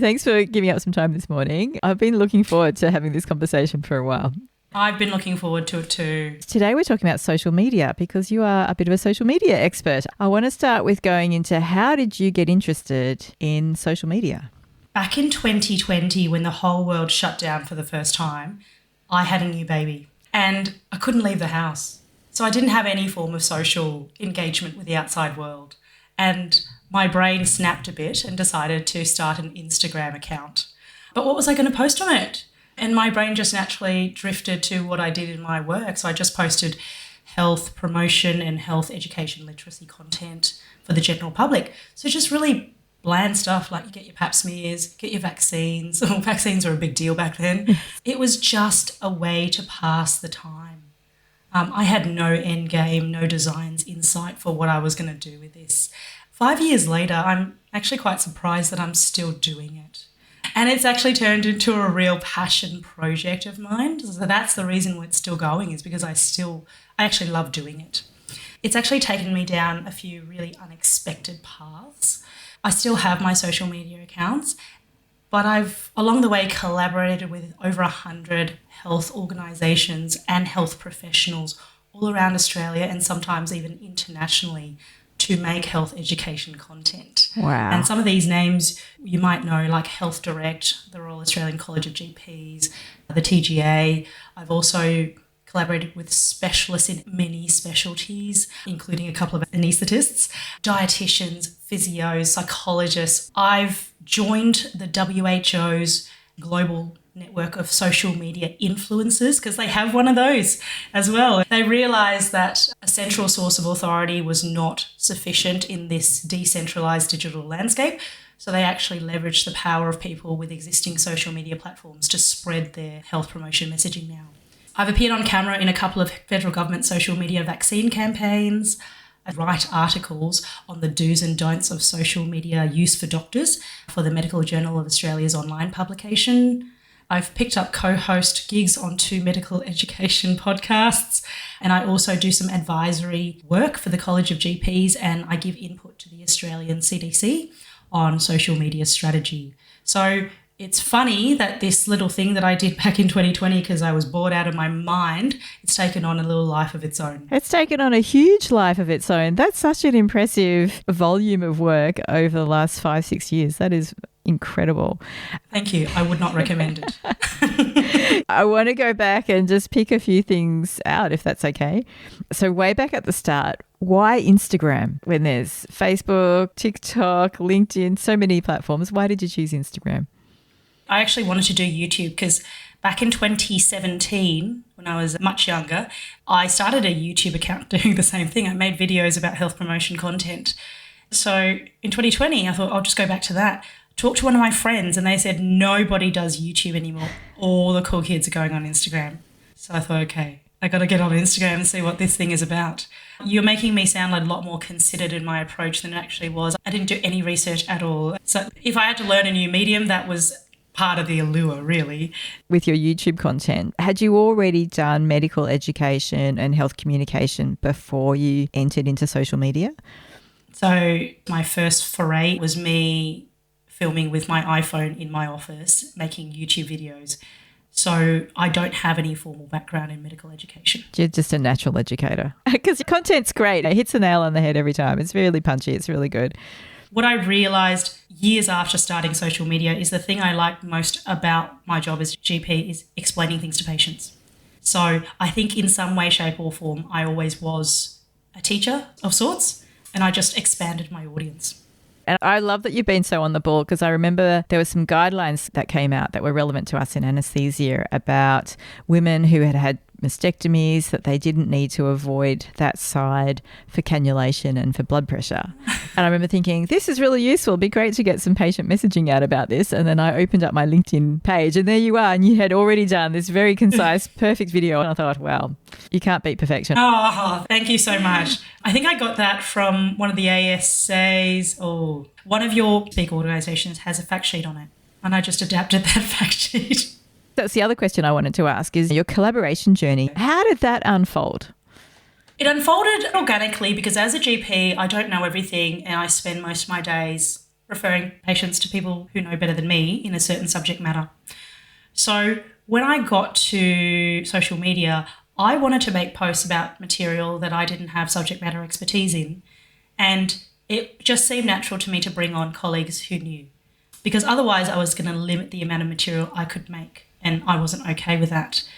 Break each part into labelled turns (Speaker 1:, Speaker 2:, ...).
Speaker 1: Thanks for giving up some time this morning. I've been looking forward to having this conversation for a while.
Speaker 2: I've been looking forward to it too.
Speaker 1: Today we're talking about social media because you are a bit of a social media expert. I want to start with going into how did you get interested in social media?
Speaker 2: Back in 2020, when the whole world shut down for the first time, I had a new baby and I couldn't leave the house. So I didn't have any form of social engagement with the outside world. And my brain snapped a bit and decided to start an Instagram account. But what was I going to post on it? And my brain just naturally drifted to what I did in my work. So I just posted health promotion and health education literacy content for the general public. So just really bland stuff like you get your pap smears, get your vaccines. Well, vaccines were a big deal back then. It was just a way to pass the time. I had no end game, no designs in sight for what I was going to do with this. 5 years later, I'm actually quite surprised that I'm still doing it. And it's actually turned into a real passion project of mine. So that's the reason why it's still going, is because I actually love doing it. It's actually taken me down a few really unexpected paths. I still have my social media accounts, but I've along the way collaborated with over 100 health organisations and health professionals all around Australia and sometimes even internationally to make health education content.
Speaker 1: Wow.
Speaker 2: And some of these names you might know, like Health Direct, the Royal Australian College of GPs, the TGA. I've also collaborated with specialists in many specialties, including a couple of anaesthetists, dietitians, physios, psychologists. I've joined the WHO's global network of social media influencers because they have one of those as well. They realised that a central source of authority was not sufficient in this decentralised digital landscape. So they actually leveraged the power of people with existing social media platforms to spread their health promotion messaging now. I've appeared on camera in a couple of federal government social media vaccine campaigns. I write articles on the do's and don'ts of social media use for doctors for the Medical Journal of Australia's online publication. I've picked up co-host gigs on 2 medical education podcasts, and I also do some advisory work for the College of GPs, and I give input to the Australian CDC on social media strategy. So it's funny that this little thing that I did back in 2020 because I was bored out of my mind, it's taken on a little life of its own.
Speaker 1: It's taken on a huge life of its own. That's such an impressive volume of work over the last 5-6 years. That is incredible.
Speaker 2: Thank you. I would not recommend it.
Speaker 1: I want to go back and just pick a few things out, if that's okay. So way back at the start, why Instagram when there's Facebook, TikTok, LinkedIn, so many platforms? Why did you choose Instagram?
Speaker 2: I actually wanted to do YouTube because back in 2017, when I was much younger, I started a YouTube account doing the same thing. I made videos about health promotion content. So in 2020, I thought I'll just go back to that. Talked to one of my friends and they said nobody does YouTube anymore. All the cool kids are going on Instagram. So I thought, okay, I got to get on Instagram and see what this thing is about. You're making me sound like a lot more considered in my approach than it actually was. I didn't do any research at all. So if I had to learn a new medium, that was part of the allure, really.
Speaker 1: With your YouTube content, had you already done medical education and health communication before you entered into social media?
Speaker 2: So my first foray was me filming with my iPhone in my office, making YouTube videos. So I don't have any formal background in medical education.
Speaker 1: You're just a natural educator. Because your content's great. It hits the nail on the head every time. It's really punchy. It's really good.
Speaker 2: What I realised years after starting social media is the thing I like most about my job as a GP is explaining things to patients. So I think in some way, shape or form, I always was a teacher of sorts, and I just expanded my audience.
Speaker 1: And I love that you've been so on the ball because I remember there were some guidelines that came out that were relevant to us in anaesthesia about women who had had mastectomies, that they didn't need to avoid that side for cannulation and for blood pressure. And I remember thinking, this is really useful. It'd be great to get some patient messaging out about this. And then I opened up my LinkedIn page and there you are. And you had already done this very concise, perfect video. And I thought, wow, you can't beat perfection.
Speaker 2: Oh, thank you so much. I think I got that from one of the ASAs or one of your big organisations has a fact sheet on it. And I just adapted that fact sheet.
Speaker 1: That's the other question I wanted to ask is your collaboration journey. How did that unfold?
Speaker 2: It unfolded organically because as a GP, I don't know everything and I spend most of my days referring patients to people who know better than me in a certain subject matter. So when I got to social media, I wanted to make posts about material that I didn't have subject matter expertise in. And it just seemed natural to me to bring on colleagues who knew, because otherwise I was going to limit the amount of material I could make, and I wasn't okay with that.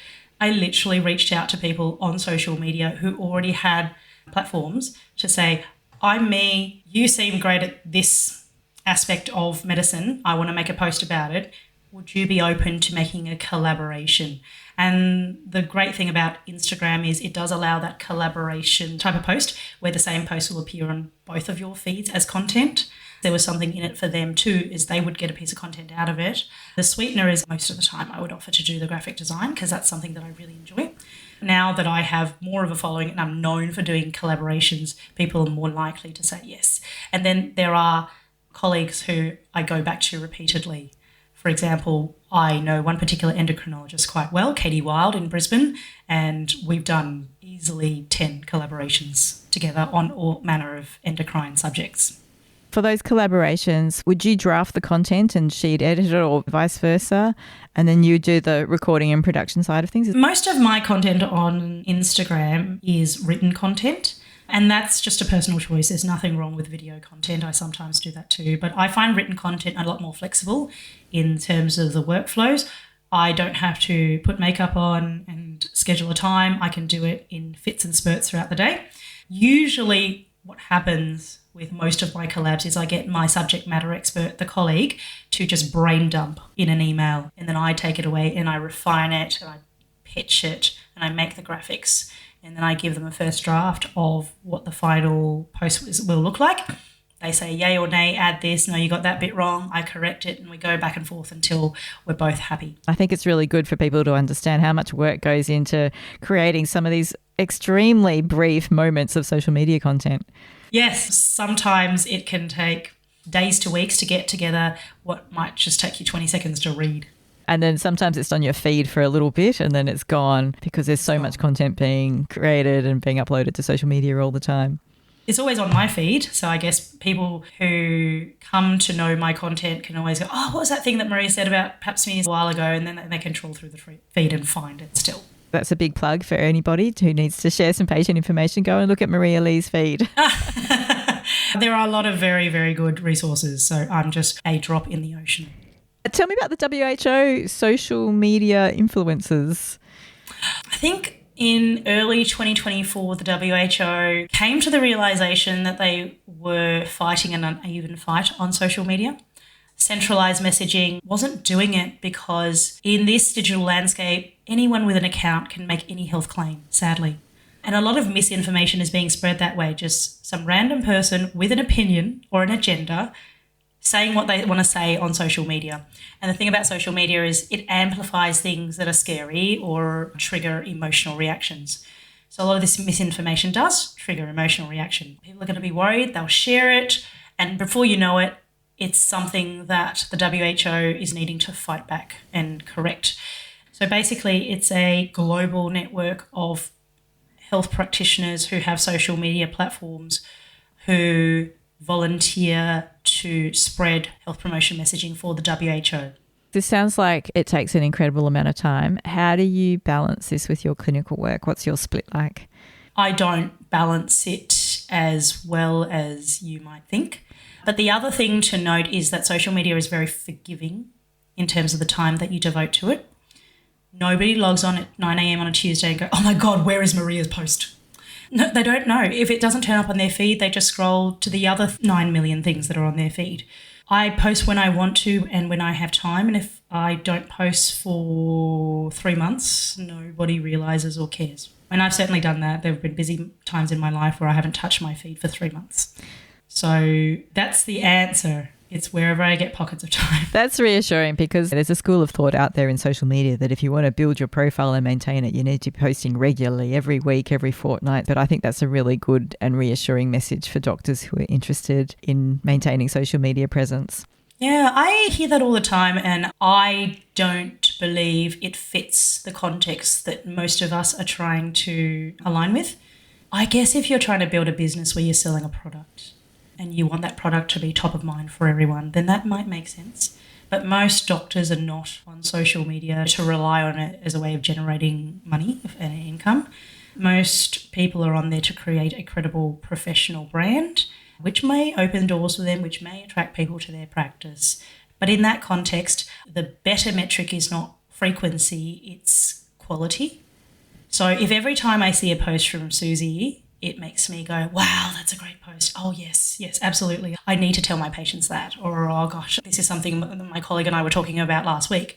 Speaker 2: I literally reached out to people on social media who already had platforms to say, I'm me, you seem great at this aspect of medicine, I want to make a post about it. Would you be open to making a collaboration? And the great thing about Instagram is it does allow that collaboration type of post where the same post will appear on both of your feeds as content. There was something in it for them too, is they would get a piece of content out of it. The sweetener is most of the time I would offer to do the graphic design because that's something that I really enjoy. Now that I have more of a following and I'm known for doing collaborations, people are more likely to say yes. And then there are colleagues who I go back to repeatedly. For example, I know one particular endocrinologist quite well, Katie Wild in Brisbane, and we've done easily 10 collaborations together on all manner of endocrine subjects.
Speaker 1: For those collaborations, would you draft the content and she'd edit it or vice versa? And then you do the recording and production side of things?
Speaker 2: Most of my content on Instagram is written content. And that's just a personal choice. There's nothing wrong with video content. I sometimes do that too. But I find written content a lot more flexible in terms of the workflows. I don't have to put makeup on and schedule a time. I can do it in fits and spurts throughout the day. Usually what happens with most of my collabs is I get my subject matter expert, the colleague, to just brain dump in an email. And then I take it away and I refine it and I pitch it and I make the graphics. And then I give them a first draft of what the final post will look like. They say yay or nay, add this, no, you got that bit wrong. I correct it and we go back and forth until we're both happy.
Speaker 1: I think it's really good for people to understand how much work goes into creating some of these extremely brief moments of social media content.
Speaker 2: Yes, sometimes it can take days to weeks to get together what might just take you 20 seconds to read.
Speaker 1: And then sometimes it's on your feed for a little bit and then it's gone because there's so much content being created and being uploaded to social media all the time.
Speaker 2: It's always on my feed. So I guess people who come to know my content can always go, oh, what was that thing that Maria said about pap smears a while ago? And then they can trawl through the feed and find it still.
Speaker 1: That's a big plug for anybody who needs to share some patient information. Go and look at Maria Li's feed.
Speaker 2: There are a lot of very, very good resources. So I'm just a drop in the ocean.
Speaker 1: Tell me about the WHO social media influencers.
Speaker 2: I think in early 2024, the WHO came to the realisation that they were fighting an uneven fight on social media. Centralised messaging wasn't doing it because in this digital landscape, anyone with an account can make any health claim, sadly. And a lot of misinformation is being spread that way. Just some random person with an opinion or an agenda saying what they want to say on social media. And the thing about social media is it amplifies things that are scary or trigger emotional reactions. So a lot of this misinformation does trigger emotional reaction. People are going to be worried, they'll share it, and before you know it, it's something that the WHO is needing to fight back and correct. So basically, it's a global network of health practitioners who have social media platforms who volunteer to spread health promotion messaging for the WHO.
Speaker 1: This sounds like it takes an incredible amount of time. How do you balance this with your clinical work? What's your split like?
Speaker 2: I don't balance it as well as you might think. But the other thing to note is that social media is very forgiving in terms of the time that you devote to it. Nobody logs on at 9 a.m. on a Tuesday and go, oh my God, where is Maria's post? No, they don't know. If it doesn't turn up on their feed, they just scroll to the other 9 million things that are on their feed. I post when I want to and when I have time. And if I don't post for 3 months, nobody realises or cares. And I've certainly done that. There have been busy times in my life where I haven't touched my feed for 3 months. So that's the answer. It's wherever I get pockets of time.
Speaker 1: That's reassuring because there's a school of thought out there in social media that if you want to build your profile and maintain it, you need to be posting regularly, every week, every fortnight. But I think that's a really good and reassuring message for doctors who are interested in maintaining social media presence.
Speaker 2: Yeah, I hear that all the time and I don't believe it fits the context that most of us are trying to align with. I guess if you're trying to build a business where you're selling a product and you want that product to be top of mind for everyone, then that might make sense. But most doctors are not on social media to rely on it as a way of generating money and income. Most people are on there to create a credible professional brand, which may open doors for them, which may attract people to their practice. But in that context, the better metric is not frequency, it's quality. So if every time I see a post from Susie, it makes me go, wow, that's a great post. Oh, yes, absolutely. I need to tell my patients that. Or, oh, gosh, this is something my colleague and I were talking about last week.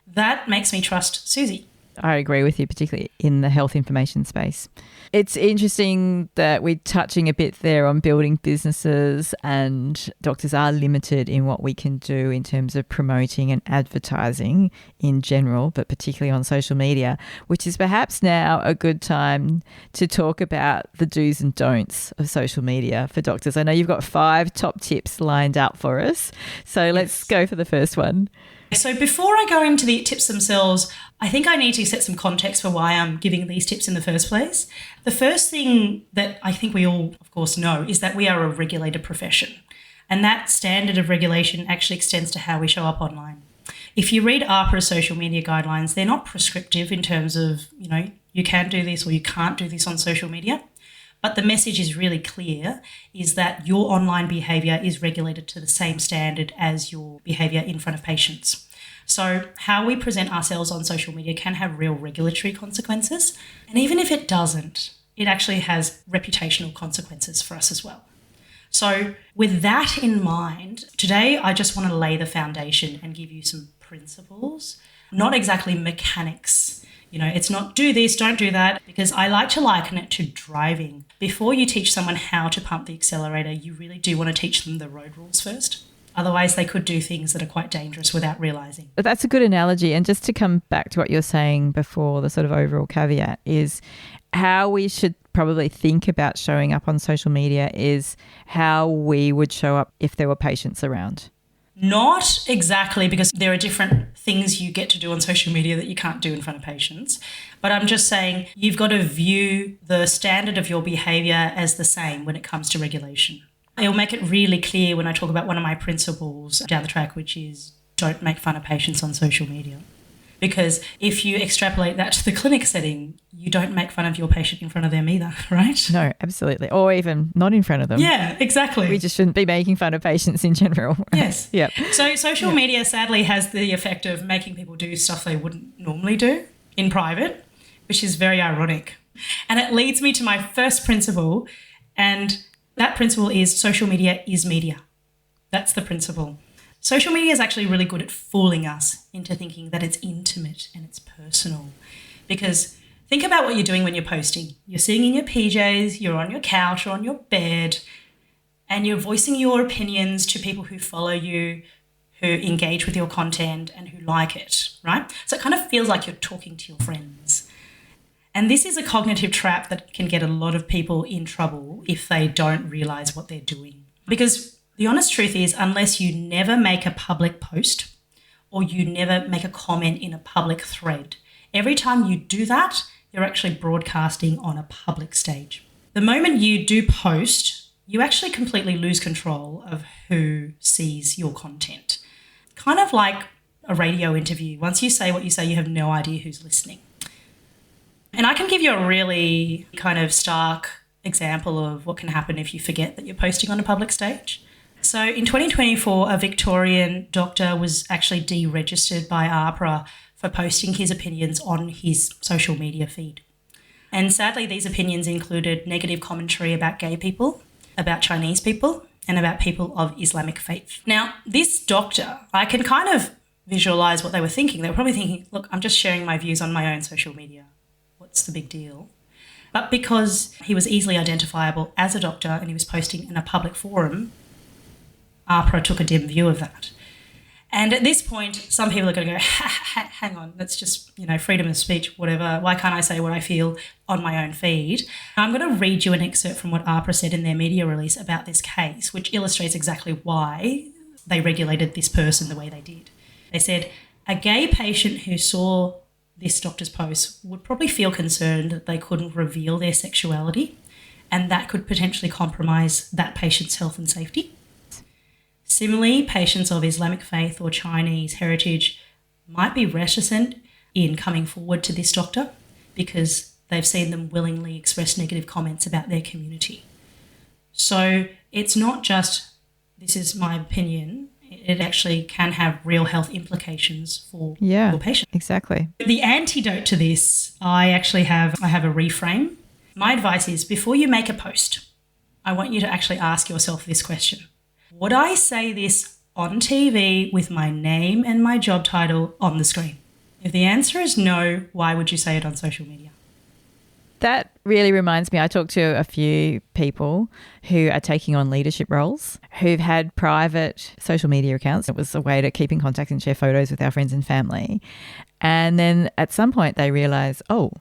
Speaker 2: That makes me trust Susie.
Speaker 1: I agree with you, particularly in the health information space. It's interesting that we're touching a bit there on building businesses, and doctors are limited in what we can do in terms of promoting and advertising in general, but particularly on social media, which is perhaps now a good time to talk about the do's and don'ts of social media for doctors. I know you've got 5 top tips lined up for us, so let's go for the first one.
Speaker 2: So before I go into the tips themselves, I think I need to set some context for why I'm giving these tips in the first place. The first thing that I think we all, of course, know is that we are a regulated profession. And that standard of regulation actually extends to how we show up online. If you read Ahpra's social media guidelines, they're not prescriptive in terms of, you can do this or you can't do this on social media. But the message is really clear, is that your online behaviour is regulated to the same standard as your behaviour in front of patients. So how we present ourselves on social media can have real regulatory consequences. And even if it doesn't, it actually has reputational consequences for us as well. So with that in mind, today I just want to lay the foundation and give you some principles, not exactly mechanics. It's not do this, don't do that, because I like to liken it to driving. Before you teach someone how to pump the accelerator, you really do want to teach them the road rules first. Otherwise, they could do things that are quite dangerous without realising.
Speaker 1: That's a good analogy. And just to come back to what you're saying before, the sort of overall caveat is how we should probably think about showing up on social media is how we would show up if there were patients around.
Speaker 2: Not exactly, because there are different things you get to do on social media that you can't do in front of patients. But I'm just saying you've got to view the standard of your behaviour as the same when it comes to regulation. It'll make it really clear when I talk about one of my principles down the track, which is don't make fun of patients on social media. Because if you extrapolate that to the clinic setting, you don't make fun of your patient in front of them either, right?
Speaker 1: No, absolutely. Or even not in front of them.
Speaker 2: Yeah, exactly.
Speaker 1: We just shouldn't be making fun of patients in general. Right?
Speaker 2: Yes.
Speaker 1: Yep.
Speaker 2: So social media sadly has the effect of making people do stuff they wouldn't normally do in private, which is very ironic. And it leads me to my first principle, and that principle is social media is media. That's the principle. Social media is actually really good at fooling us into thinking that it's intimate and it's personal. Because think about what you're doing when you're posting. You're sitting in your PJs, you're on your couch or on your bed, and you're voicing your opinions to people who follow you, who engage with your content and who like it, right? So it kind of feels like you're talking to your friends. And this is a cognitive trap that can get a lot of people in trouble if they don't realise what they're doing. Because the honest truth is, unless you never make a public post or you never make a comment in a public thread, every time you do that, you're actually broadcasting on a public stage. The moment you do post, you actually completely lose control of who sees your content. Kind of like a radio interview. Once you say what you say, you have no idea who's listening. And I can give you a really kind of stark example of what can happen if you forget that you're posting on a public stage. So in 2024, a Victorian doctor was actually deregistered by Ahpra for posting his opinions on his social media feed. And sadly, these opinions included negative commentary about gay people, about Chinese people, and about people of Islamic faith. Now, this doctor, I can kind of visualise what they were thinking. They were probably thinking, look, I'm just sharing my views on my own social media. What's the big deal? But because he was easily identifiable as a doctor and he was posting in a public forum, Ahpra took a dim view of that. And at this point, some people are going to go, hang on, that's just, freedom of speech, whatever. Why can't I say what I feel on my own feed? I'm going to read you an excerpt from what Ahpra said in their media release about this case, which illustrates exactly why they regulated this person the way they did. They said, a gay patient who saw this doctor's post would probably feel concerned that they couldn't reveal their sexuality and that could potentially compromise that patient's health and safety. Similarly, patients of Islamic faith or Chinese heritage might be reticent in coming forward to this doctor because they've seen them willingly express negative comments about their community. So it's not just, this is my opinion, it actually can have real health implications for your patient.
Speaker 1: Exactly.
Speaker 2: The antidote to this, I have a reframe. My advice is, before you make a post, I want you to actually ask yourself this question. Would I say this on TV with my name and my job title on the screen? If the answer is no, why would you say it on social media?
Speaker 1: That really reminds me, I talked to a few people who are taking on leadership roles who've had private social media accounts. It was a way to keep in contact and share photos with our friends and family. And then at some point they realise, oh,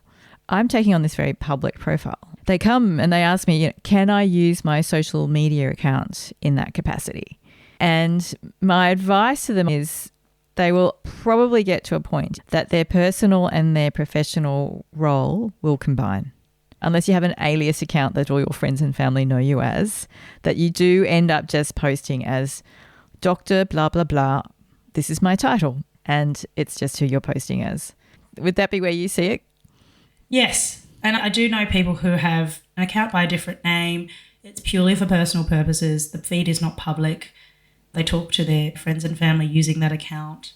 Speaker 1: I'm taking on this very public profile. They come and they ask me, can I use my social media account in that capacity? And my advice to them is they will probably get to a point that their personal and their professional role will combine. Unless you have an alias account that all your friends and family know you as, that you do end up just posting as Dr. blah, blah, blah. This is my title. And it's just who you're posting as. Would that be where you see it?
Speaker 2: Yes. And I do know people who have an account by a different name. It's purely for personal purposes. The feed is not public. They talk to their friends and family using that account.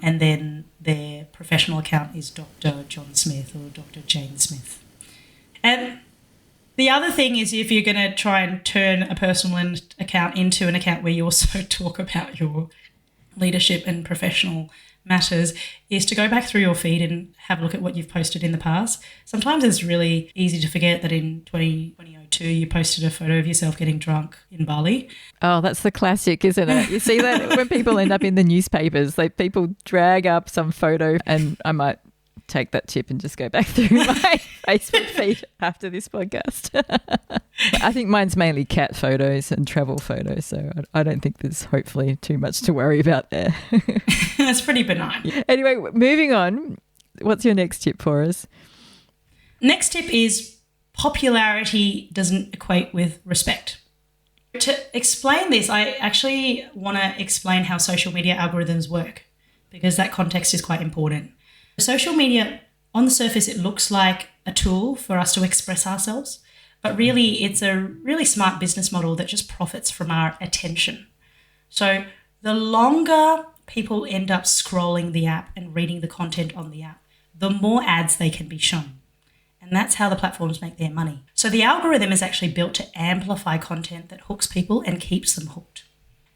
Speaker 2: And then their professional account is Dr. John Smith or Dr. Jane Smith. And the other thing is, if you're going to try and turn a personal account into an account where you also talk about your leadership and professional matters, is to go back through your feed and have a look at what you've posted in the past. Sometimes it's really easy to forget that in 2002 you posted a photo of yourself getting drunk in Bali.
Speaker 1: Oh, that's the classic, isn't it? You see that when people end up in the newspapers, like people drag up some photo, and I might take that tip and just go back through my Facebook feed after this podcast. I think mine's mainly cat photos and travel photos, so I don't think there's hopefully too much to worry about there.
Speaker 2: That's pretty benign.
Speaker 1: Anyway, moving on. What's your next tip for us?
Speaker 2: Next tip is popularity doesn't equate with respect. To explain this, I actually want to explain how social media algorithms work, because that context is quite important. Social media, on the surface, it looks like a tool for us to express ourselves, but really it's a really smart business model that just profits from our attention. So the longer people end up scrolling the app and reading the content on the app, the more ads they can be shown. And that's how the platforms make their money. So the algorithm is actually built to amplify content that hooks people and keeps them hooked.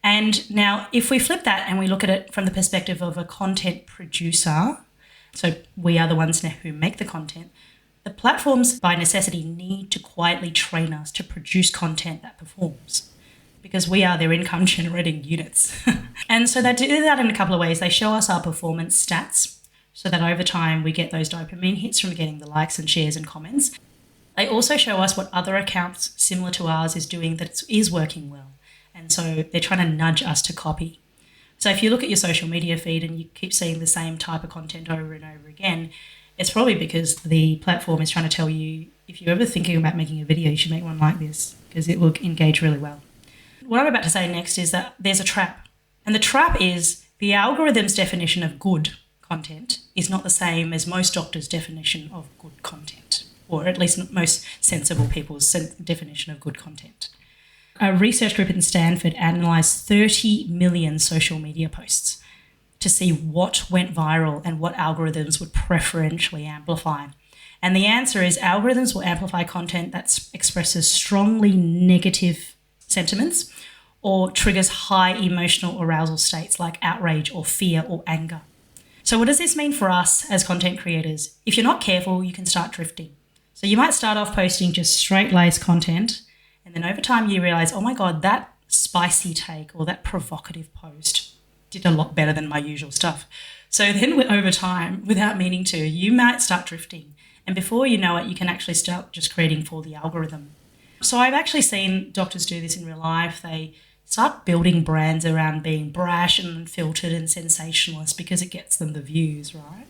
Speaker 2: And now if we flip that and we look at it from the perspective of a content producer, so we are the ones now who make the content, the platforms by necessity need to quietly train us to produce content that performs, because we are their income generating units. And so they do that in a couple of ways. They show us our performance stats so that over time we get those dopamine hits from getting the likes and shares and comments. They also show us what other accounts similar to ours is doing that is working well. And so they're trying to nudge us to copy. So if you look at your social media feed and you keep seeing the same type of content over and over again, it's probably because the platform is trying to tell you, if you're ever thinking about making a video, you should make one like this because it will engage really well. What I'm about to say next is that there's a trap. And the trap is the algorithm's definition of good content is not the same as most doctors' definition of good content, or at least most sensible people's definition of good content. A research group in Stanford analysed 30 million social media posts to see what went viral and what algorithms would preferentially amplify. And the answer is algorithms will amplify content that expresses strongly negative sentiments or triggers high emotional arousal states like outrage or fear or anger. So what does this mean for us as content creators? If you're not careful, you can start drifting. So you might start off posting just straight-laced content, and then over time you realise, oh my God, that spicy take or that provocative post did a lot better than my usual stuff. So then over time, without meaning to, you might start drifting. And before you know it, you can actually start just creating for the algorithm. So I've actually seen doctors do this in real life. They start building brands around being brash and unfiltered and sensationalist because it gets them the views, right?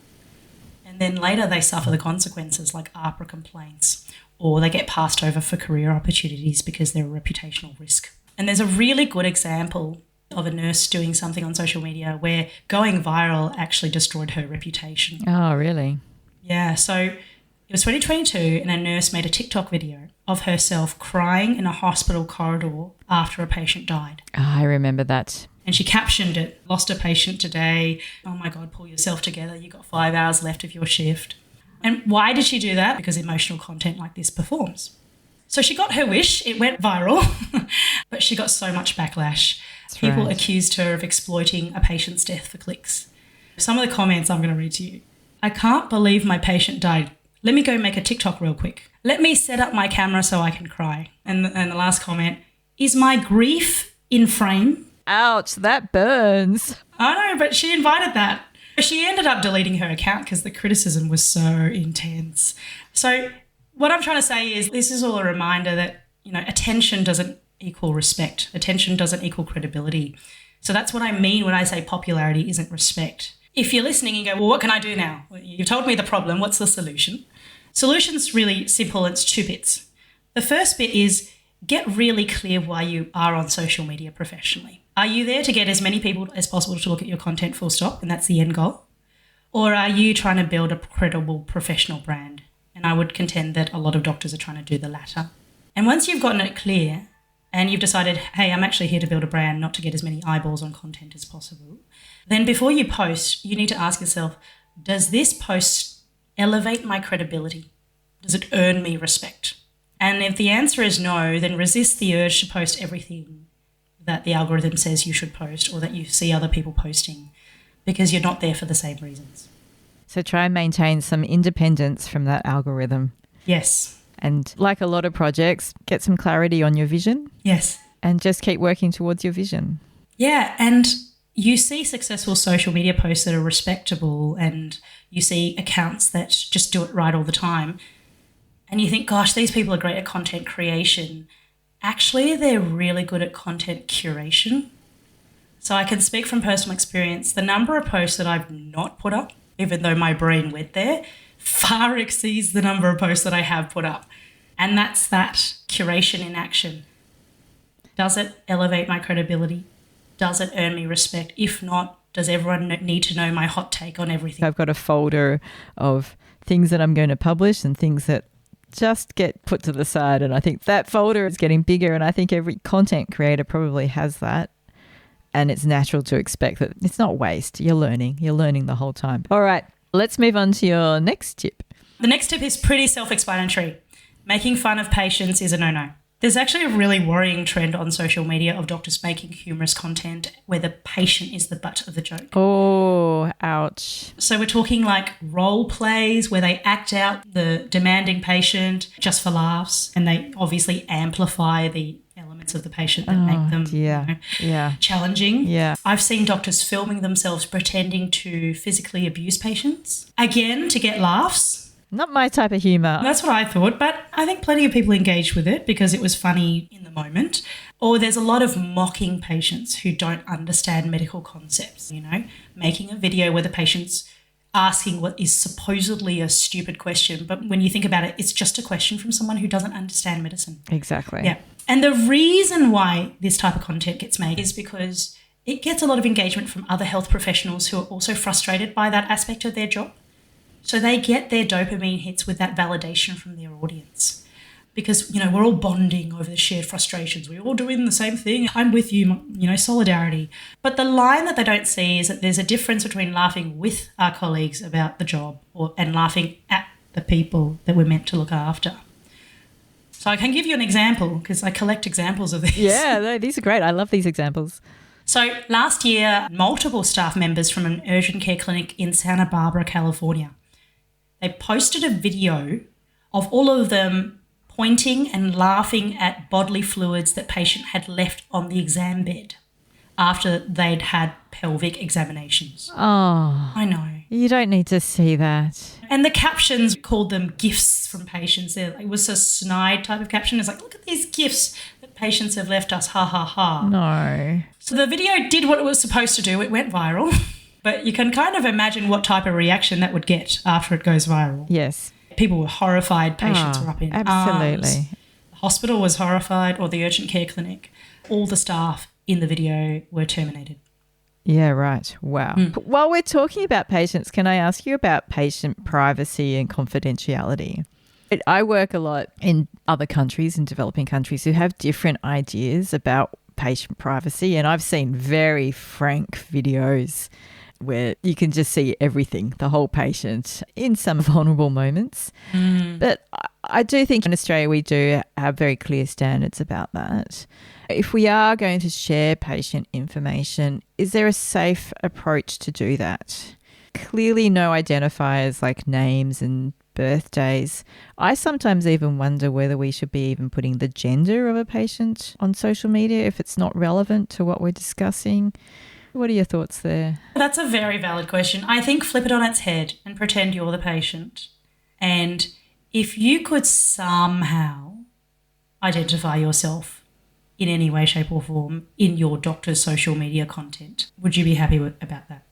Speaker 2: And then later they suffer the consequences like Ahpra complaints, or they get passed over for career opportunities because they're a reputational risk. And there's a really good example of a nurse doing something on social media where going viral actually destroyed her reputation.
Speaker 1: Oh, really?
Speaker 2: Yeah, so it was 2022 and a nurse made a TikTok video of herself crying in a hospital corridor after a patient died.
Speaker 1: Oh, I remember that.
Speaker 2: And she captioned it, "Lost a patient today. Oh my God, pull yourself together. You've got 5 hours left of your shift." And why did she do that? Because emotional content like this performs. So she got her wish. It went viral, but she got so much backlash.
Speaker 1: That's
Speaker 2: People
Speaker 1: right.
Speaker 2: accused her of exploiting a patient's death for clicks. Some of the comments I'm going to read to you. "I can't believe my patient died. Let me go make a TikTok real quick. Let me set up my camera so I can cry." And the last comment, "Is my grief in frame?"
Speaker 1: Ouch, that burns.
Speaker 2: I know, but she invited that. She ended up deleting her account because the criticism was so intense. So what I'm trying to say is this is all a reminder that, attention doesn't equal respect. Attention doesn't equal credibility. So that's what I mean when I say popularity isn't respect. If you're listening and you go, "Well, what can I do now?" Well, you've told me the problem. What's the solution? Solution's really simple. It's 2 bits. The first bit is get really clear why you are on social media professionally. Are you there to get as many people as possible to look at your content full stop, and that's the end goal? Or are you trying to build a credible professional brand? And I would contend that a lot of doctors are trying to do the latter. And once you've gotten it clear and you've decided, hey, I'm actually here to build a brand, not to get as many eyeballs on content as possible, then before you post, you need to ask yourself, does this post elevate my credibility? Does it earn me respect? And if the answer is no, then resist the urge to post everything that the algorithm says you should post or that you see other people posting, because you're not there for the same reasons.
Speaker 1: So try and maintain some independence from that algorithm.
Speaker 2: Yes.
Speaker 1: And like a lot of projects, get some clarity on your vision.
Speaker 2: Yes.
Speaker 1: And just keep working towards your vision.
Speaker 2: Yeah, and you see successful social media posts that are respectable, and you see accounts that just do it right all the time. And you think, gosh, these people are great at content creation. Actually, they're really good at content curation. So I can speak from personal experience. The number of posts that I've not put up, even though my brain went there, far exceeds the number of posts that I have put up. And that's that curation in action. Does it elevate my credibility? Does it earn me respect? If not, does everyone need to know my hot take on everything?
Speaker 1: I've got a folder of things that I'm going to publish and things that just get put to the side. And I think that folder is getting bigger, and I think every content creator probably has that. And it's natural to expect that it's not waste. You're learning the whole time. All right, let's move on to your next tip.
Speaker 2: The next tip is pretty self-explanatory. Making fun of patients is a no-no. There's actually a really worrying trend on social media of doctors making humorous content where the patient is the butt of the joke.
Speaker 1: Oh, ouch.
Speaker 2: So we're talking like role plays where they act out the demanding patient just for laughs, and they obviously amplify the elements of the patient that make them challenging.
Speaker 1: Yeah.
Speaker 2: I've seen doctors filming themselves pretending to physically abuse patients, again, to get laughs.
Speaker 1: Not my type of humour.
Speaker 2: That's what I thought, but I think plenty of people engaged with it because it was funny in the moment. Or there's a lot of mocking patients who don't understand medical concepts, making a video where the patient's asking what is supposedly a stupid question, but when you think about it, it's just a question from someone who doesn't understand medicine.
Speaker 1: Exactly.
Speaker 2: Yeah. And the reason why this type of content gets made is because it gets a lot of engagement from other health professionals who are also frustrated by that aspect of their job. So they get their dopamine hits with that validation from their audience because, we're all bonding over the shared frustrations. We're all doing the same thing. I'm with you, solidarity. But the line that they don't see is that there's a difference between laughing with our colleagues about the job and laughing at the people that we're meant to look after. So I can give you an example because I collect examples of this.
Speaker 1: Yeah, these are great. I love these examples.
Speaker 2: So last year, multiple staff members from an urgent care clinic in Santa Barbara, California, they posted a video of all of them pointing and laughing at bodily fluids that patient had left on the exam bed after they'd had pelvic examinations.
Speaker 1: Oh,
Speaker 2: I know.
Speaker 1: You don't need to see that.
Speaker 2: And the captions called them gifts from patients. It was a snide type of caption. It's like, look at these gifts that patients have left us, ha, ha, ha.
Speaker 1: No.
Speaker 2: So the video did what it was supposed to do. It went viral. But you can kind of imagine what type of reaction that would get after it goes viral.
Speaker 1: Yes.
Speaker 2: People were horrified. Patients were up in
Speaker 1: absolutely.
Speaker 2: arms. The hospital was horrified, or the urgent care clinic. All the staff in the video were terminated.
Speaker 1: Yeah, right. Wow. While we're talking about patients, can I ask you about patient privacy and confidentiality? I work a lot in other countries, in developing countries, who have different ideas about patient privacy. And I've seen very frank videos where you can just see everything, the whole patient, in some vulnerable moments. But I do think in Australia we do have very clear standards about that. If we are going to share patient information, is there a safe approach to do that? Clearly no identifiers like names and birthdays. I sometimes even wonder whether we should be even putting the gender of a patient on social media if it's not relevant to what we're discussing. What are your thoughts there?
Speaker 2: That's a very valid question. I think flip it on its head and pretend you're the patient. And if you could somehow identify yourself in any way, shape or form in your doctor's social media content, would you be happy about that?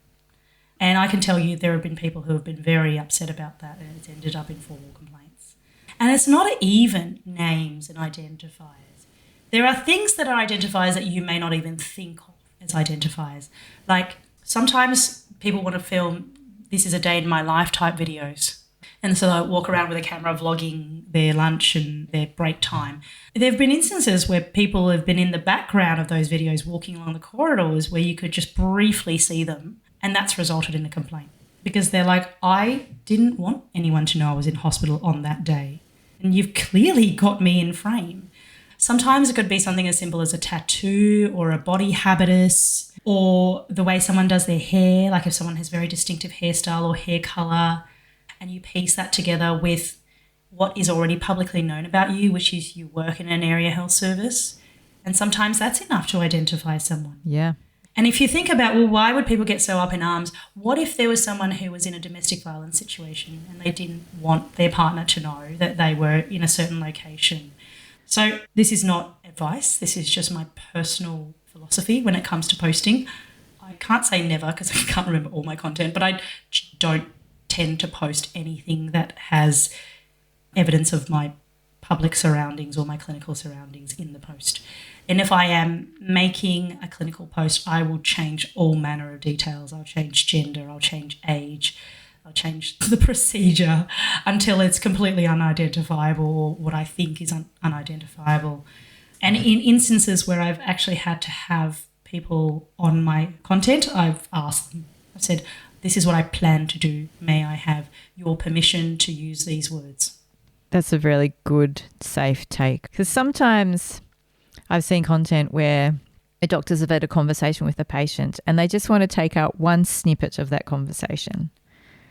Speaker 2: And I can tell you there have been people who have been very upset about that, and it's ended up in formal complaints. And it's not even names and identifiers. There are things that are identifiers that you may not even think of as identifiers. Like sometimes people want to film this is a day in my life type videos. And so they walk around with a camera vlogging their lunch and their break time. There have been instances where people have been in the background of those videos walking along the corridors where you could just briefly see them, and that's resulted in a complaint because they're like, I didn't want anyone to know I was in hospital on that day, and you've clearly got me in frame. Sometimes it could be something as simple as a tattoo or a body habitus or the way someone does their hair, like if someone has very distinctive hairstyle or hair colour, and you piece that together with what is already publicly known about you, which is you work in an area health service. And sometimes that's enough to identify someone.
Speaker 1: Yeah.
Speaker 2: And if you think about, well, why would people get so up in arms? What if there was someone who was in a domestic violence situation and they didn't want their partner to know that they were in a certain location? So this is not advice. This is just my personal philosophy when it comes to posting. I can't say never because I can't remember all my content, but I don't tend to post anything that has evidence of my public surroundings or my clinical surroundings in the post. And if I am making a clinical post, I will change all manner of details. I'll change gender, I'll change age, I'll change the procedure until it's completely unidentifiable or what I think is unidentifiable. And in instances where I've actually had to have people on my content, I've asked them, I've said, this is what I plan to do. May I have your permission to use these words?
Speaker 1: That's a really good, safe take. Because sometimes I've seen content where doctors have had a conversation with a patient and they just want to take out one snippet of that conversation.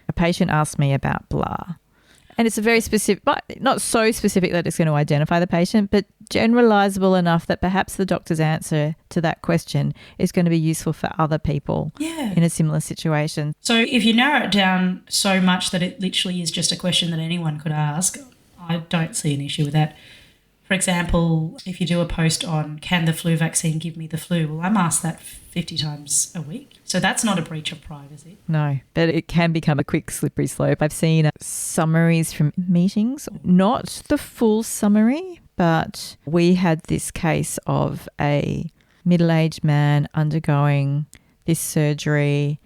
Speaker 1: A patient asked me about blah. And it's a very specific, but not so specific that it's going to identify the patient, but generalizable enough that perhaps the doctor's answer to that question is going to be useful for other people in a similar situation.
Speaker 2: So if you narrow it down so much that it literally is just a question that anyone could ask, I don't see an issue with that. For example, if you do a post on, can the flu vaccine give me the flu? Well, I'm asked that 50 times a week. So that's not a breach of privacy.
Speaker 1: No, but it can become a quick slippery slope. I've seen summaries from meetings, not the full summary, but we had this case of a middle-aged man undergoing this surgery.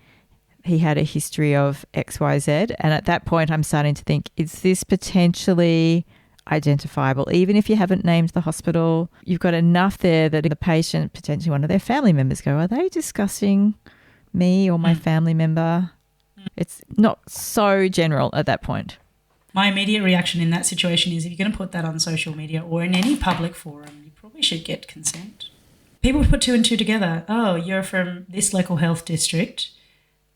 Speaker 1: He had a history of XYZ. And at that point, I'm starting to think, is this potentially identifiable? Even if you haven't named the hospital, you've got enough there that the patient, potentially one of their family members, go, are they discussing me or my family member? It's not so general at that point.
Speaker 2: My immediate reaction in that situation is if you're going to put that on social media or in any public forum, you probably should get consent. People put two and two together. Oh, you're from this local health district.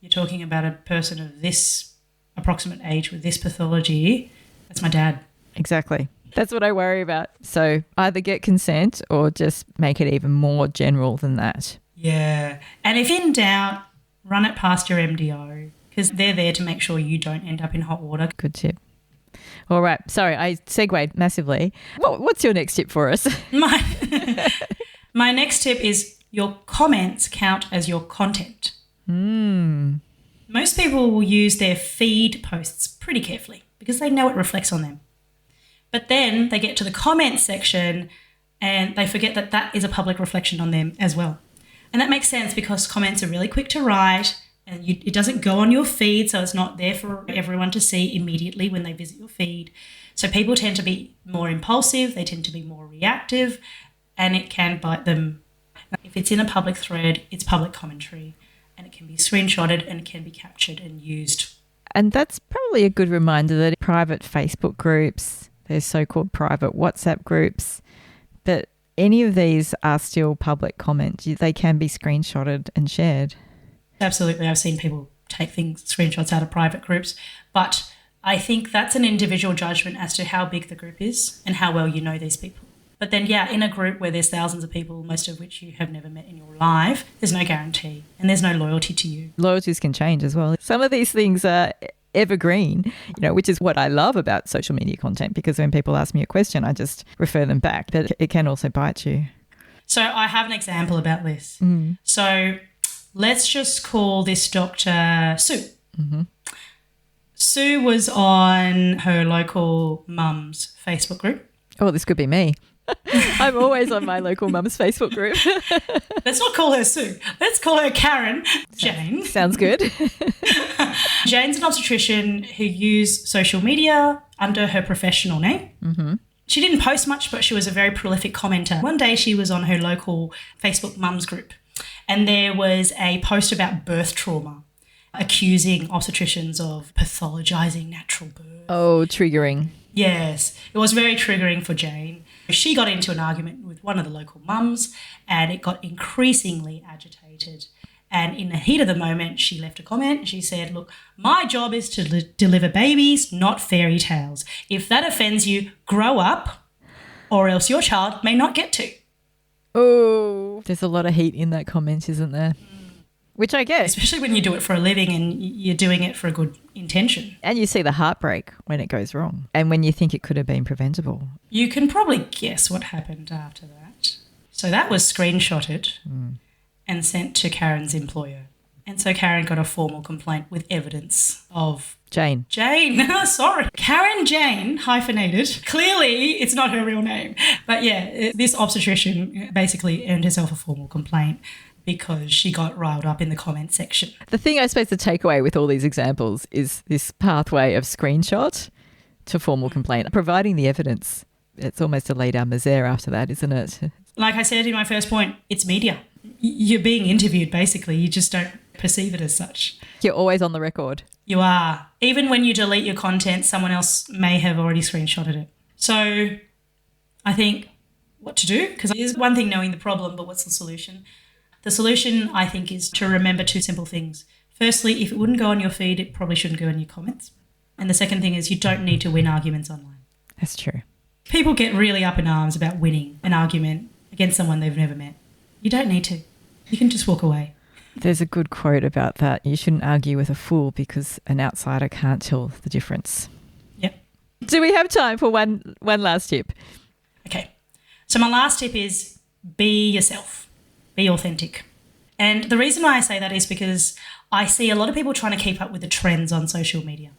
Speaker 2: You're talking about a person of this approximate age with this pathology. That's my dad.
Speaker 1: Exactly. That's what I worry about. So either get consent or just make it even more general than that.
Speaker 2: Yeah. And if in doubt, run it past your MDO because they're there to make sure you don't end up in hot water.
Speaker 1: Good tip. All right. Sorry, I segued massively. What's your next tip for us?
Speaker 2: My next tip is your comments count as your content. Most people will use their feed posts pretty carefully because they know it reflects on them. But then they get to the comments section and they forget that that is a public reflection on them as well. And that makes sense because comments are really quick to write and it doesn't go on your feed, so it's not there for everyone to see immediately when they visit your feed. So people tend to be more impulsive, they tend to be more reactive, and it can bite them. If it's in a public thread, it's public commentary, and it can be screenshotted and it can be captured and used.
Speaker 1: And that's probably a good reminder that private Facebook groups, there's so-called private WhatsApp groups, that any of these are still public comment. They can be screenshotted and shared.
Speaker 2: Absolutely. I've seen people take screenshots out of private groups, but I think that's an individual judgment as to how big the group is and how well you know these people. But then, yeah, in a group where there's thousands of people, most of which you have never met in your life, there's no guarantee and there's no loyalty to you.
Speaker 1: Loyalties can change as well. Some of these things are evergreen, which is what I love about social media content, because when people ask me a question, I just refer them back. But it can also bite you. So
Speaker 2: I have an example about this. So let's just call this Dr. Sue.
Speaker 1: Mm-hmm.
Speaker 2: Sue was on her local mum's Facebook group.
Speaker 1: Oh, this could be me. I'm always on my local mum's Facebook group.
Speaker 2: Let's not call her Sue. Let's call her Karen. Jane.
Speaker 1: Sounds good.
Speaker 2: Jane's an obstetrician who used social media under her professional name.
Speaker 1: Mm-hmm.
Speaker 2: She didn't post much, but she was a very prolific commenter. One day she was on her local Facebook mums group and there was a post about birth trauma, accusing obstetricians of pathologizing natural birth.
Speaker 1: Oh, triggering.
Speaker 2: Yes, it was very triggering for Jane. She got into an argument with one of the local mums and it got increasingly agitated. And in the heat of the moment, she left a comment. She said, look, my job is to deliver babies, not fairy tales. If that offends you, grow up or else your child may not get to.
Speaker 1: Oh, there's a lot of heat in that comment, isn't there? Which I guess.
Speaker 2: Especially when you do it for a living and you're doing it for a good intention.
Speaker 1: And you see the heartbreak when it goes wrong and when you think it could have been preventable.
Speaker 2: You can probably guess what happened after that. So that was screenshotted and sent to Karen's employer. And so Karen got a formal complaint with evidence of
Speaker 1: Jane,
Speaker 2: sorry. Karen Jane, hyphenated. Clearly, it's not her real name. But yeah, this obstetrician basically earned herself a formal complaint because she got riled up in the comment section.
Speaker 1: The thing I suppose the takeaway with all these examples is this pathway of screenshot to formal complaint, providing the evidence. It's almost a laid-down misere after that, isn't it?
Speaker 2: Like I said in my first point, it's media. You're being interviewed, basically. You just don't perceive it as such.
Speaker 1: You're always on the record.
Speaker 2: You are. Even when you delete your content, someone else may have already screenshotted it. So I think what to do, because there's one thing knowing the problem, but what's the solution? The solution, I think, is to remember two simple things. Firstly, if it wouldn't go on your feed, it probably shouldn't go in your comments. And the second thing is you don't need to win arguments online.
Speaker 1: That's true.
Speaker 2: People get really up in arms about winning an argument against someone they've never met. You don't need to. You can just walk away.
Speaker 1: There's a good quote about that. You shouldn't argue with a fool because an outsider can't tell the difference.
Speaker 2: Yep.
Speaker 1: Do we have time for one last tip?
Speaker 2: Okay. So my last tip is be yourself. Be authentic. And the reason why I say that is because I see a lot of people trying to keep up with the trends on social media.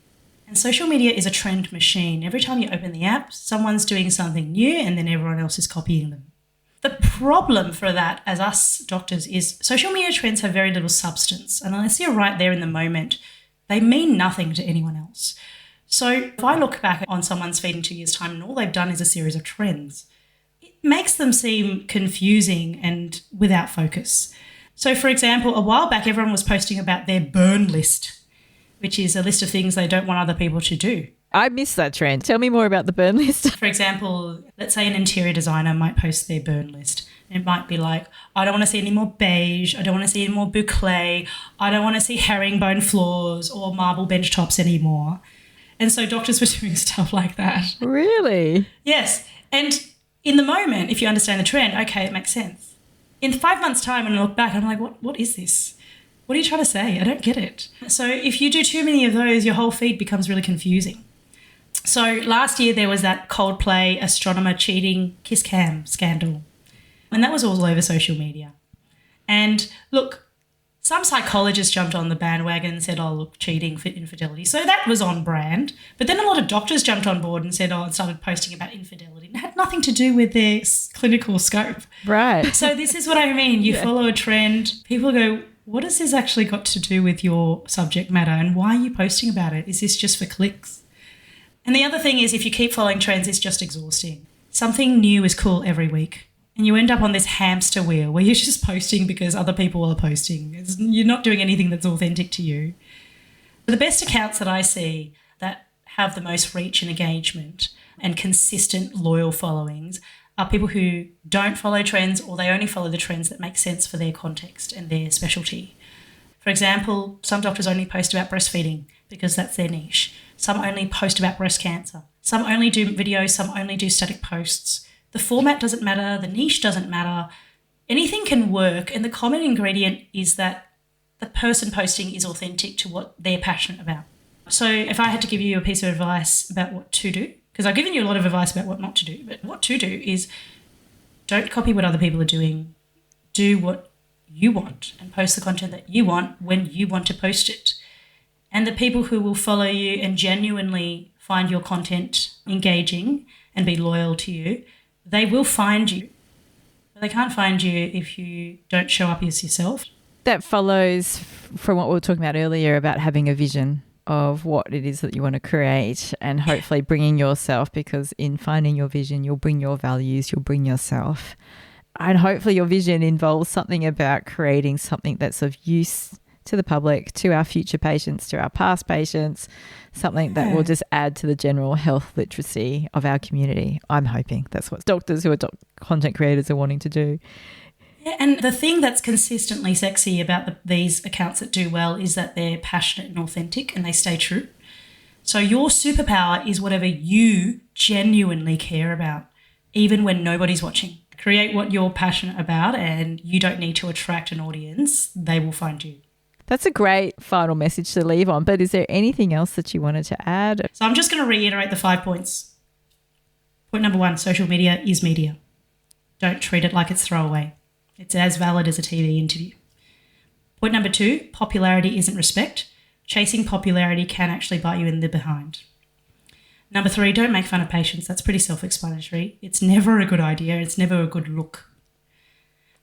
Speaker 2: And social media is a trend machine. Every time you open the app, someone's doing something new and then everyone else is copying them. The problem for that as us doctors is social media trends have very little substance. And unless you're right there in the moment, they mean nothing to anyone else. So if I look back on someone's feed in 2 years' time and all they've done is a series of trends, it makes them seem confusing and without focus. So, for example, a while back, everyone was posting about their burn list, which is a list of things they don't want other people to do.
Speaker 1: I missed that trend. Tell me more about the burn list.
Speaker 2: For example, let's say an interior designer might post their burn list. It might be like, I don't want to see any more beige. I don't want to see any more boucle. I don't want to see herringbone floors or marble bench tops anymore. And so doctors were doing stuff like that.
Speaker 1: Really?
Speaker 2: Yes. And in the moment, if you understand the trend, okay, it makes sense. In 5 months' time, when I look back, I'm like, what is this? What are you trying to say? I don't get it. So if you do too many of those, your whole feed becomes really confusing. So last year there was that Coldplay astronomer cheating kiss cam scandal. And that was all over social media. And look, Some psychologists jumped on the bandwagon and said, oh, look, cheating for infidelity. So that was on brand. But then a lot of doctors jumped on board and said, and started posting about infidelity. It had nothing to do with their clinical scope.
Speaker 1: Right.
Speaker 2: So this is what I mean. You follow a trend. People go, what has this actually got to do with your subject matter? And why are you posting about it? Is this just for clicks? And the other thing is, if you keep following trends, it's just exhausting. Something new is cool every week. And you end up on this hamster wheel where you're just posting because other people are posting. You're not doing anything that's authentic to you. The best accounts that I see that have the most reach and engagement and consistent, loyal followings are people who don't follow trends, or they only follow the trends that make sense for their context and their specialty. For example, some doctors only post about breastfeeding because that's their niche. Some only post about breast cancer. Some only do videos, some only do static posts. The format doesn't matter, the niche doesn't matter. Anything can work, and the common ingredient is that the person posting is authentic to what they're passionate about. So if I had to give you a piece of advice about what to do, because I've given you a lot of advice about what not to do, but what to do is don't copy what other people are doing. Do what you want and post the content that you want when you want to post it. And the people who will follow you and genuinely find your content engaging and be loyal to you, they will find you. But they can't find you if you don't show up as yourself.
Speaker 1: That follows from what we were talking about earlier about having a vision of what it is that you want to create, and hopefully bringing yourself, because in finding your vision, you'll bring your values, you'll bring yourself. And hopefully your vision involves something about creating something that's of use to the public, to our future patients, to our past patients, something that will just add to the general health literacy of our community. I'm hoping that's what doctors who are content creators are wanting to do.
Speaker 2: Yeah, and the thing that's consistently sexy about these accounts that do well is that they're passionate and authentic and they stay true. So your superpower is whatever you genuinely care about, even when nobody's watching. Create what you're passionate about, and you don't need to attract an audience. They will find you.
Speaker 1: That's a great final message to leave on, but is there anything else that you wanted to add?
Speaker 2: So I'm just going to reiterate the 5 points. Point number 1, social media is media. Don't treat it like it's throwaway. It's as valid as a TV interview. Point number 2, popularity isn't respect. Chasing popularity can actually bite you in the behind. Number 3, don't make fun of patients. That's pretty self-explanatory. It's never a good idea. It's never a good look.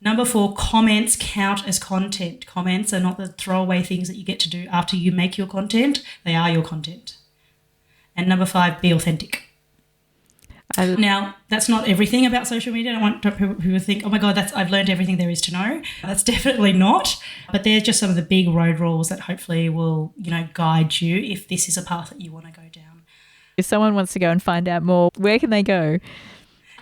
Speaker 2: Number 4, comments count as content. Comments are not the throwaway things that you get to do after you make your content. They are your content. And number 5, be authentic. Now, that's not everything about social media. I don't want people who think, oh my God, I've learned everything there is to know. That's definitely not. But they're just some of the big road rules that hopefully will, guide you if this is a path that you want to go down.
Speaker 1: If someone wants to go and find out more, where can they go?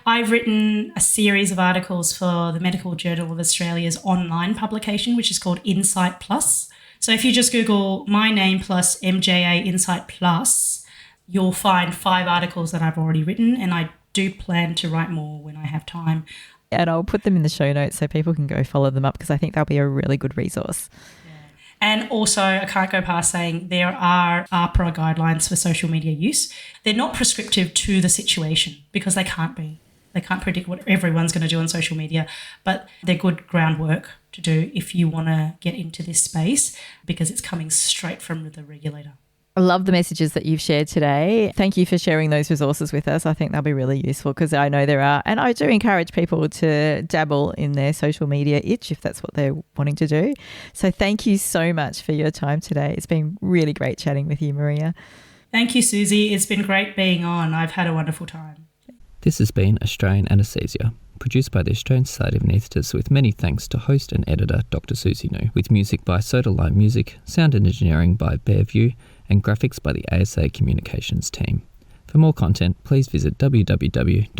Speaker 2: I've written a series of articles for the Medical Journal of Australia's online publication, which is called Insight Plus. So if you just Google my name plus MJA Insight Plus, you'll find 5 articles that I've already written, and I do plan to write more when I have time.
Speaker 1: And I'll put them in the show notes so people can go follow them up, because I think they'll be a really good resource.
Speaker 2: And also, I can't go past saying there are Ahpra guidelines for social media use. They're not prescriptive to the situation because they can't be. They can't predict what everyone's going to do on social media, but they're good groundwork to do if you want to get into this space, because it's coming straight from the regulator.
Speaker 1: I love the messages that you've shared today. Thank you for sharing those resources with us. I think they'll be really useful, because I know there are, and I do encourage people to dabble in their social media itch if that's what they're wanting to do. So thank you so much for your time today. It's been really great chatting with you, Maria.
Speaker 2: Thank you, Susie. It's been great being on. I've had a wonderful time.
Speaker 3: This has been Australian Anaesthesia, produced by the Australian Society of Anaesthetists, with many thanks to host and editor Dr. Susie New, with music by Soda Lime Music, sound and engineering by Bearview, and graphics by the ASA Communications team. For more content, please visit www.asa.org.au.